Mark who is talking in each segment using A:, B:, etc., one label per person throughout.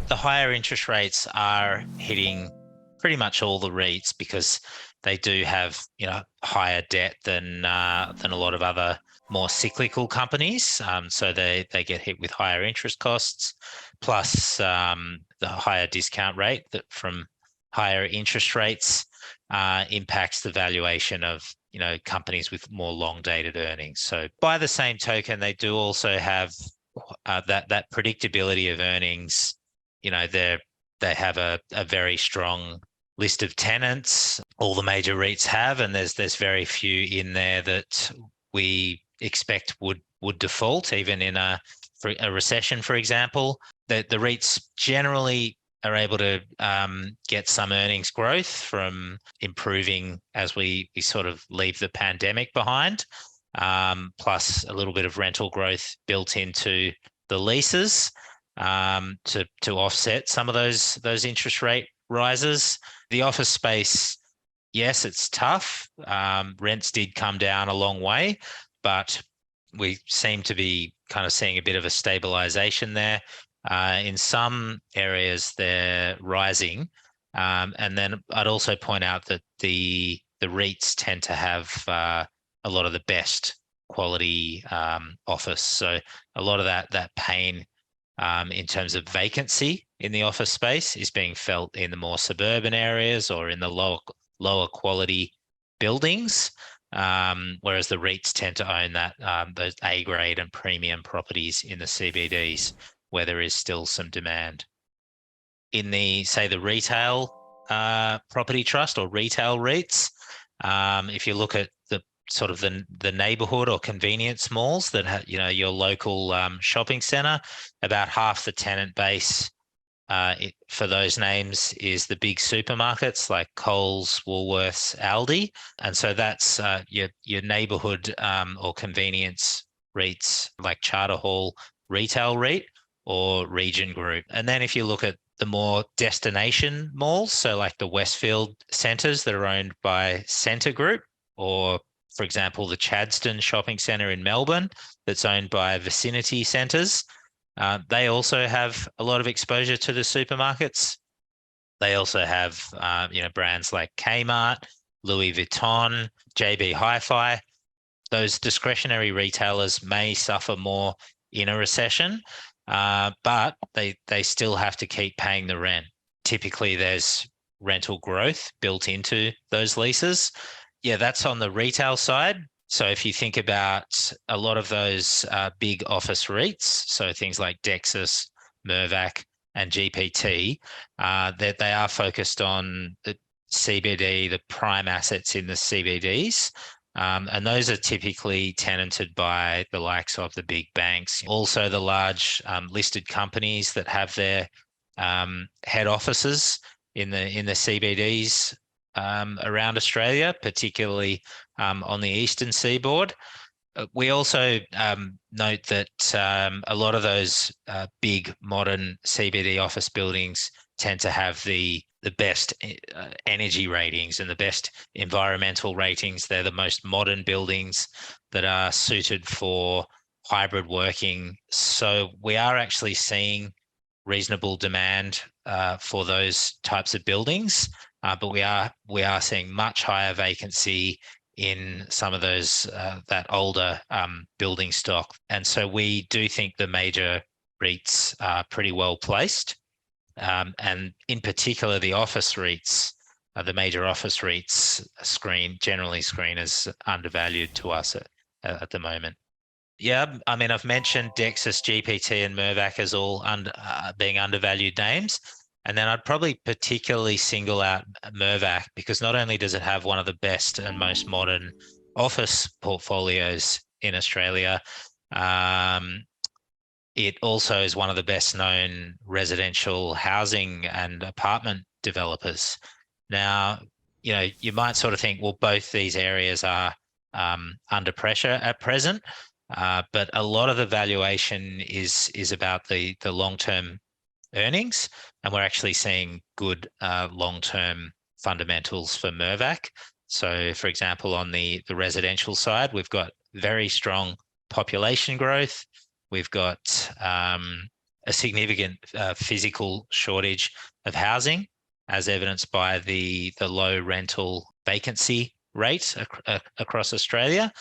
A: The higher interest rates are hitting pretty much all the REITs because they do have, higher debt than a lot of other more cyclical companies. So they get hit with higher interest costs, plus the higher discount rate that from higher interest rates impacts the valuation of companies with more long dated earnings. So by the same token, they do also have that predictability of earnings. They have a very strong list of tenants. All the major REITs have, and there's very few in there that we expect would default, even in a recession, for example. The REITs generally are able to get some earnings growth from improving as we sort of leave the pandemic behind, plus a little bit of rental growth built into the leases to offset some of those interest rate rises. The office space, yes, it's tough. Rents did come down a long way, but we seem to be kind of seeing a bit of a stabilization there. In some areas, they're rising. And then I'd also point out that the REITs tend to have a lot of the best quality office. So a lot of that pain in terms of vacancy in the office space is being felt in the more suburban areas or in the lower quality buildings, whereas the REITs tend to own those A grade and premium properties in the CBDs where there is still some demand. In the retail property trust or retail REITs, if you look at the sort of the neighborhood or convenience malls that have, your local shopping center, about half the tenant base for those names is the big supermarkets like Coles, Woolworths, Aldi. And so that's your neighborhood or convenience REITs like Charter Hall Retail REIT or Region Group. And then if you look at the more destination malls, so like the Westfield centres that are owned by Scentre Group, or for example, the Chadstone Shopping Centre in Melbourne that's owned by Vicinity Centres. They also have a lot of exposure to the supermarkets. They also have, brands like Kmart, Louis Vuitton, JB Hi-Fi. Those discretionary retailers may suffer more in a recession, but they still have to keep paying the rent. Typically, there's rental growth built into those leases. Yeah, that's on the retail side. So if you think about a lot of those big office REITs, so things like Dexus, Mirvac, and GPT, that they are focused on the CBD, the prime assets in the CBDs. And those are typically tenanted by the likes of the big banks, also the large listed companies that have their head offices in the CBDs around Australia, particularly on the eastern seaboard. We also note that a lot of those big modern CBD office buildings tend to have the best energy ratings and the best environmental ratings. They're the most modern buildings that are suited for hybrid working. So we are actually seeing reasonable demand for those types of buildings, but we are seeing much higher vacancy in some of those that older building stock. And so we do think the major REITs are pretty well placed. And in particular, the office REITs, the major office REITs generally screen as undervalued to us at the moment. Yeah, I mean, I've mentioned Dexus, GPT, and Mirvac as all being undervalued names. And then I'd probably particularly single out Mirvac because not only does it have one of the best and most modern office portfolios in Australia, it also is one of the best known residential housing and apartment developers. Now, you might sort of think, well, both these areas are under pressure at present, but a lot of the valuation is about the long-term earnings, and we're actually seeing good long-term fundamentals for Mirvac. So, for example, on the residential side, we've got very strong population growth. We've got a significant physical shortage of housing, as evidenced by the low rental vacancy rate across Australia.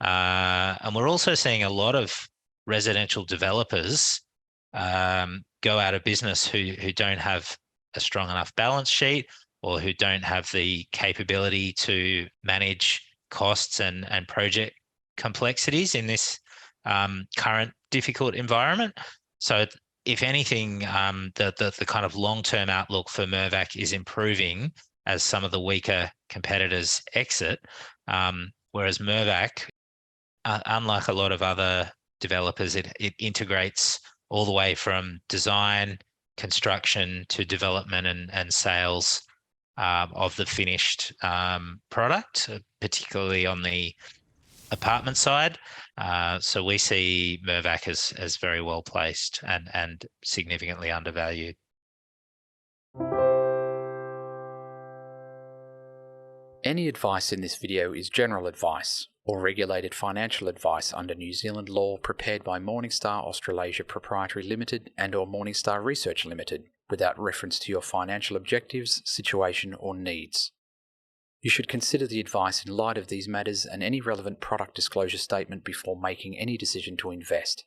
A: And we're also seeing a lot of residential developers go out of business who don't have a strong enough balance sheet, or who don't have the capability to manage costs and project complexities in this current difficult environment. So if anything, the kind of long-term outlook for Mirvac is improving as some of the weaker competitors exit, whereas Mirvac, unlike a lot of other developers, it integrates all the way from design, construction to development and sales of the finished product, particularly on the apartment side. So we see Mirvac as very well placed and significantly undervalued.
B: Any advice in this video is general advice or regulated financial advice under New Zealand law prepared by Morningstar Australasia Proprietary Limited and or Morningstar Research Limited, without reference to your financial objectives, situation or needs. You should consider the advice in light of these matters and any relevant product disclosure statement before making any decision to invest.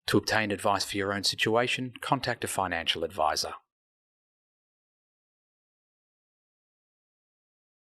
B: To obtain advice for your own situation, contact a financial advisor.